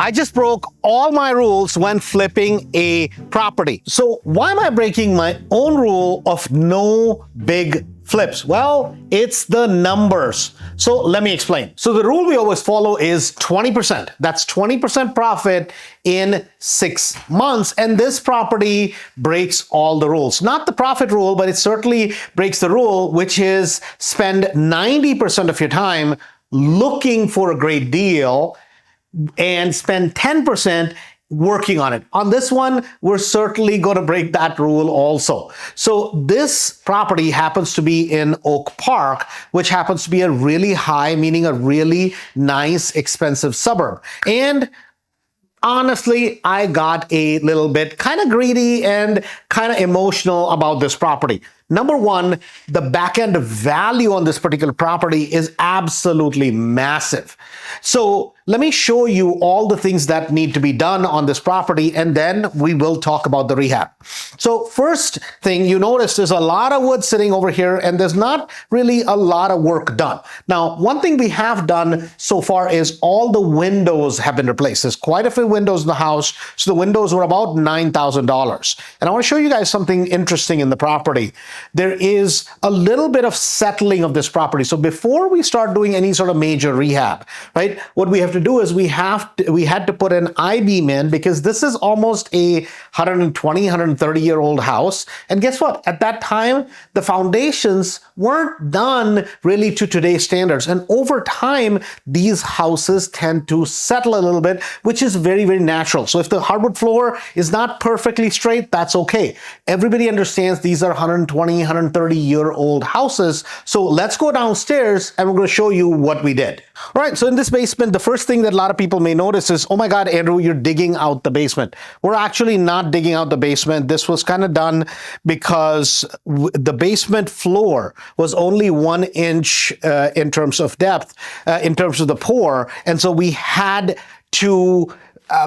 I just broke all my rules when flipping a property. So why am I breaking my own rule of no big flips? Well, it's the numbers. So let me explain. So the rule we always follow is 20%. That's 20% profit in 6 months. And this property breaks all the rules. Not the profit rule, but it certainly breaks the rule, which is spend 90% of your time looking for a great deal and spend 10% working on it. On this one, we're certainly going to break that rule also. So this property happens to be in Oak Park, which happens to be a really high, meaning a really nice, expensive suburb. And honestly, I got a little bit kind of greedy and kind of emotional about this property. Number one, the back-end value on this particular property is absolutely massive. So let me show you all the things that need to be done on this property, and then we will talk about the rehab. So first thing you notice, there's a lot of wood sitting over here, and there's not really a lot of work done. Now, one thing we have done so far is all the windows have been replaced. There's quite a few windows in the house, so the windows were about $9,000. And I want to show you guys something interesting in the property. There is a little bit of settling of this property. So before we start doing any sort of major rehab, right, what we have to do is we had to put an I-beam in, because this is almost a 120, 130-year-old house. And guess what? At that time, the foundations weren't done really to today's standards. And over time, these houses tend to settle a little bit, which is very, very natural. So if the hardwood floor is not perfectly straight, that's okay. Everybody understands these are 120, 130-year-old houses. So let's go downstairs and we're going to show you what we did. All right, so in this basement, the first thing that a lot of people may notice is, oh my God, Andrew, you're digging out the basement. We're actually not digging out the basement. This was kind of done because the basement floor was only 1 inch in terms of depth, in terms of the pour. And so we had to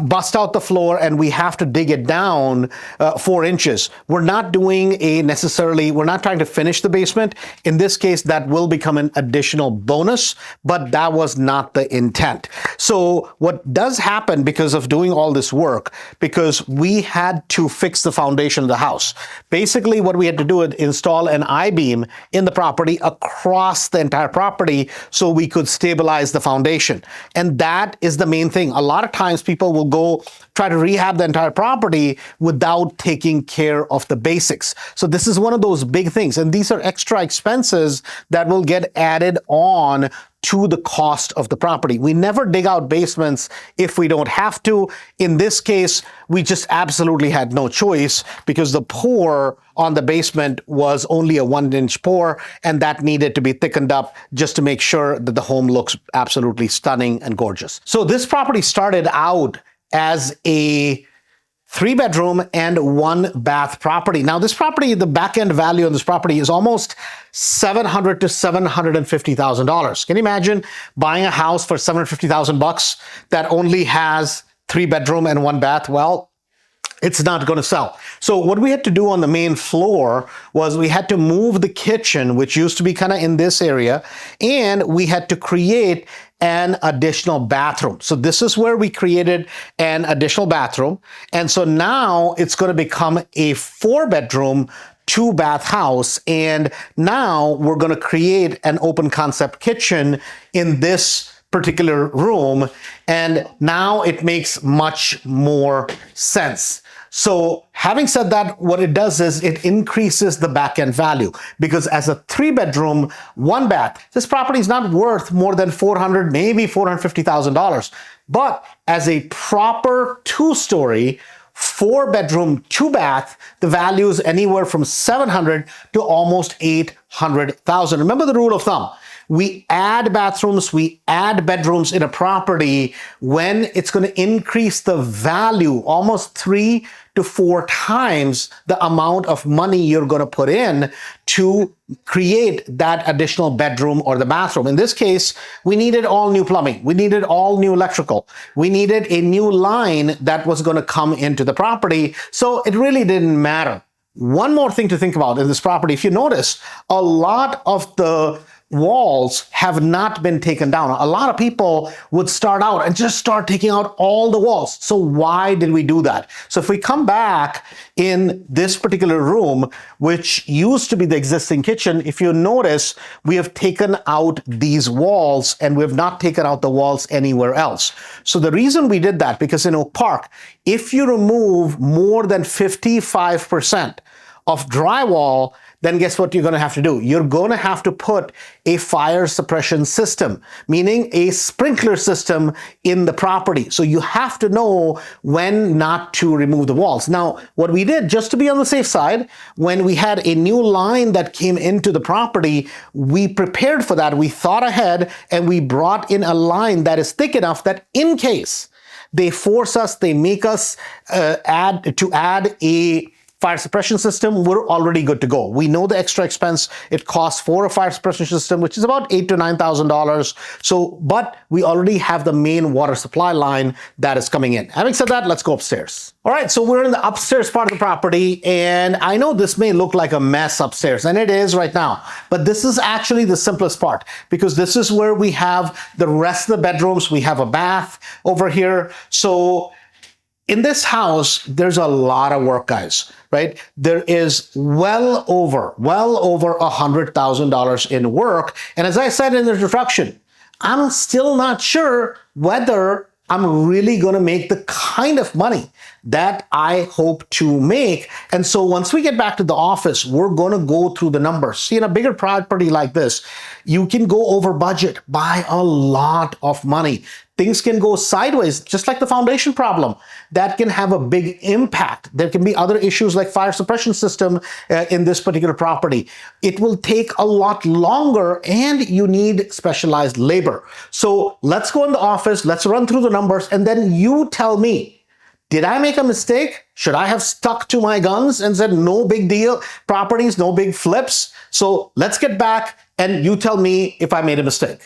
bust out the floor, and we have to dig it down 4 inches. We're not doing we're not trying to finish the basement. In this case, that will become an additional bonus, but that was not the intent. So what does happen because of doing all this work, because we had to fix the foundation of the house. Basically, what we had to do is install an I-beam in the property across the entire property so we could stabilize the foundation. And that is the main thing. A lot of times people will go try to rehab the entire property without taking care of the basics. So this is one of those big things. And these are extra expenses that will get added on to the cost of the property. We never dig out basements if we don't have to. In this case, we just absolutely had no choice, because the pour on the basement was only a 1 inch pour, and that needed to be thickened up just to make sure that the home looks absolutely stunning and gorgeous. So this property started out as a 3-bedroom and 1-bath property. Now this property, the back-end value on this property is almost $700,000 to $750,000. Can you imagine buying a house for $750,000 that only has 3-bedroom and 1-bath? Well, it's not going to sell. So what we had to do on the main floor was we had to move the kitchen, which used to be kind of in this area, and we had to create an additional bathroom. So this is where we created an additional bathroom. And so now it's going to become a 4-bedroom, 2-bath house. And now we're going to create an open concept kitchen in this particular room. And now it makes much more sense. So having said that, what it does is it increases the back-end value, because as a 3-bedroom, 1-bath, this property is not worth more than $400,000, maybe $450,000. But as a proper 2-story, 4-bedroom, 2-bath, the value is anywhere from $700,000 to almost $800,000. Remember the rule of thumb. We add bathrooms, we add bedrooms in a property when it's going to increase the value almost 3 to 4 times the amount of money you're going to put in to create that additional bedroom or the bathroom. In this case, we needed all new plumbing. We needed all new electrical. We needed a new line that was going to come into the property. So it really didn't matter. One more thing to think about in this property, if you notice, a lot of the walls have not been taken down. A lot of people would start out and just start taking out all the walls. So why did we do that? So if we come back in this particular room, which used to be the existing kitchen, if you notice, we have taken out these walls and we have not taken out the walls anywhere else. So the reason we did that, because in Oak Park, if you remove more than 55% of drywall, then guess what you're going to have to do? You're going to have to put a fire suppression system, meaning a sprinkler system in the property. So you have to know when not to remove the walls. Now, what we did, just to be on the safe side, when we had a new line that came into the property, we prepared for that. We thought ahead and we brought in a line that is thick enough that in case they force us, they make us add a fire suppression system, we're already good to go. We know the extra expense it costs for a fire suppression system, which is about $8,000 to $9,000. So, but we already have the main water supply line that is coming in. Having said that, let's go upstairs. All right, so we're in the upstairs part of the property, and I know this may look like a mess upstairs, and it is right now, but this is actually the simplest part because this is where we have the rest of the bedrooms. We have a bath over here. So in this house, there's a lot of work, guys, right? There is well over $100,000 in work. And as I said in the introduction, I'm still not sure whether I'm really going to make the kind of money that I hope to make. And so once we get back to the office, we're going to go through the numbers. See, in a bigger property like this, you can go over budget by a lot of money. Things can go sideways, just like the foundation problem. That can have a big impact. There can be other issues like fire suppression system in this particular property. It will take a lot longer and you need specialized labor. So let's go in the office, let's run through the numbers, and then you tell me, did I make a mistake? Should I have stuck to my guns and said no big deal, properties, no big flips? So let's get back and you tell me if I made a mistake.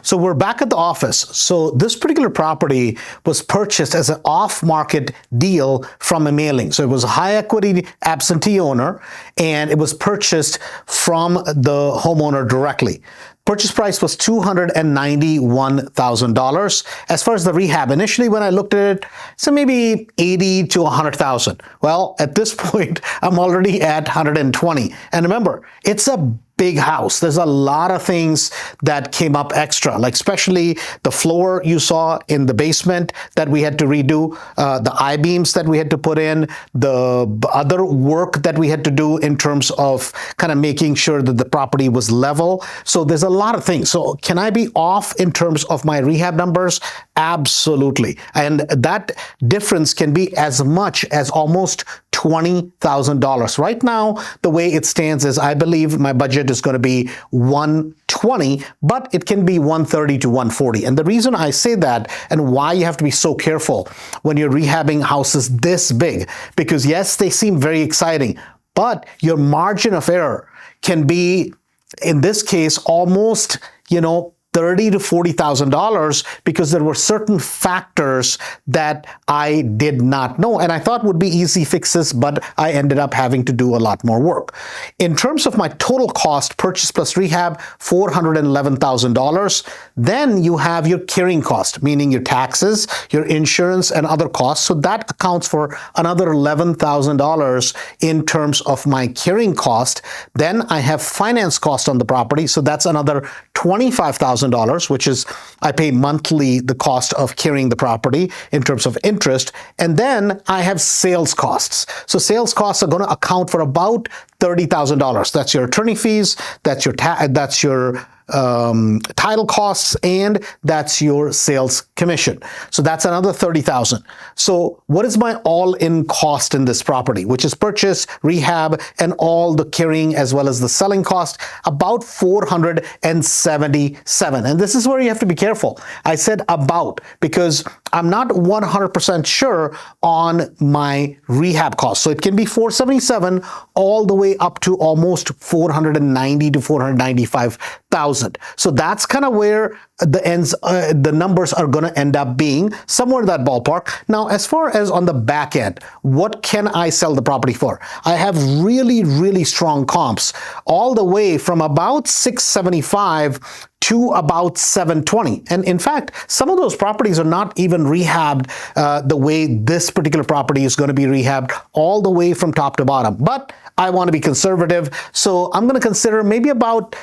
So we're back at the office. So this particular property was purchased as an off-market deal from a mailing. So it was a high equity absentee owner and it was purchased from the homeowner directly. Purchase price was $291,000. As far as the rehab, initially when I looked at it, so maybe 80 to 100,000. Well, at this point, I'm already at 120. And remember, it's a big house. There's a lot of things that came up extra, like especially the floor you saw in the basement that we had to redo, the I-beams that we had to put in, the other work that we had to do in terms of kind of making sure that the property was level. So there's a lot of things. So can I be off in terms of my rehab numbers? Absolutely. And that difference can be as much as almost $20,000. Right now, the way it stands is I believe my budget is going to be $120, but it can be $130 to $140. And the reason I say that and why you have to be so careful when you're rehabbing houses this big, because yes, they seem very exciting, but your margin of error can be, in this case, almost, $30,000 to $40,000 because there were certain factors that I did not know and I thought would be easy fixes, but I ended up having to do a lot more work. In terms of my total cost, purchase plus rehab, $411,000. Then you have your carrying cost, meaning your taxes, your insurance, and other costs. So that accounts for another $11,000 in terms of my carrying cost. Then I have finance cost on the property. So that's another $25,000, which is I pay monthly the cost of carrying the property in terms of interest. And then I have sales costs. So sales costs are going to account for about $30,000. That's your attorney fees, that's your title costs, and that's your sales commission. So that's another $30,000. So what is my all-in cost in this property, which is purchase, rehab, and all the carrying as well as the selling cost? About $477. And this is where you have to be careful. I said about because I'm not 100% sure on my rehab cost. So it can be $477 all the way up to almost $490,000 to $495,000. $500,000. So that's kind of where the numbers are going to end up being, somewhere in that ballpark. Now, as far as on the back end, what can I sell the property for? I have really, really strong comps, all the way from about 675 to about 720. And in fact, some of those properties are not even rehabbed the way this particular property is going to be rehabbed, all the way from top to bottom. But I want to be conservative, so I'm going to consider maybe about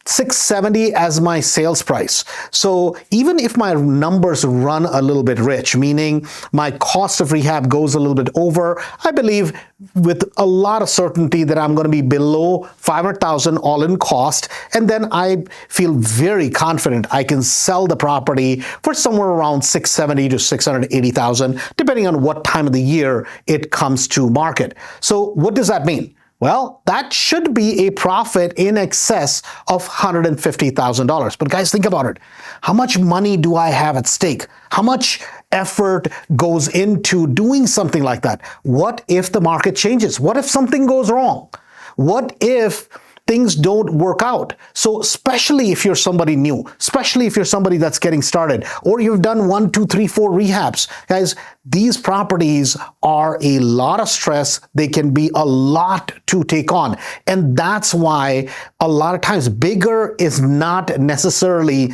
670 as my sales price. So even if my numbers run a little bit rich, meaning my cost of rehab goes a little bit over, I believe with a lot of certainty that I'm going to be below 500,000 all in cost. And then I feel very confident I can sell the property for somewhere around 670 to 680,000, depending on what time of the year it comes to market. So what does that mean? Well, that should be a profit in excess of $150,000. But guys, think about it. How much money do I have at stake? How much effort goes into doing something like that? What if the market changes? What if something goes wrong? What if things don't work out? So especially if you're somebody new, especially if you're somebody that's getting started, or you've done 1, 2, 3, 4 rehabs, guys, these properties are a lot of stress. They can be a lot to take on. And that's why a lot of times bigger is not necessarily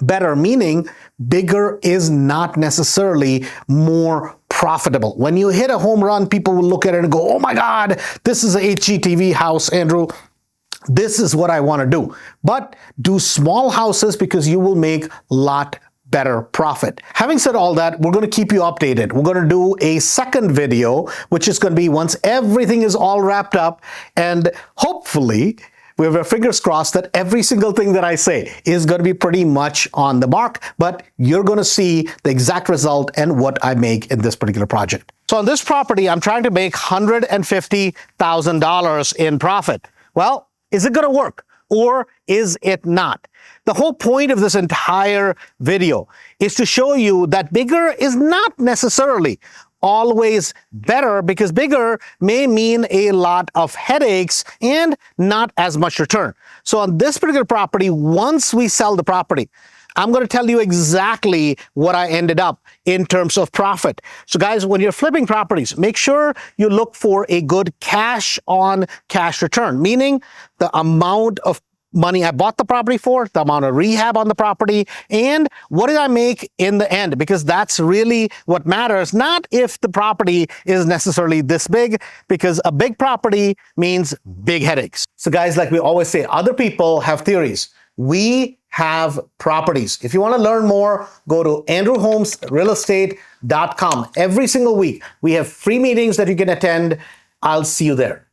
better, meaning bigger is not necessarily more profitable. When you hit a home run, people will look at it and go, oh my God, this is a HGTV house, Andrew. This is what I want to do. But do small houses because you will make a lot better profit. Having said all that, we're going to keep you updated. We're going to do a second video, which is going to be once everything is all wrapped up, and hopefully we have our fingers crossed that every single thing that I say is going to be pretty much on the mark, but you're going to see the exact result and what I make in this particular project. So on this property, I'm trying to make $150,000 in profit. Well, is it going to work or is it not? The whole point of this entire video is to show you that bigger is not necessarily always better, because bigger may mean a lot of headaches and not as much return. So on this particular property, once we sell the property, I'm going to tell you exactly what I ended up in terms of profit. So guys, when you're flipping properties, make sure you look for a good cash on cash return, meaning the amount of money I bought the property for, the amount of rehab on the property, and what did I make in the end? Because that's really what matters, not if the property is necessarily this big, because a big property means big headaches. So guys, like we always say, other people have theories. We have properties. If you want to learn more, go to andrewholmesrealestate.com. Every single week, we have free meetings that you can attend. I'll see you there.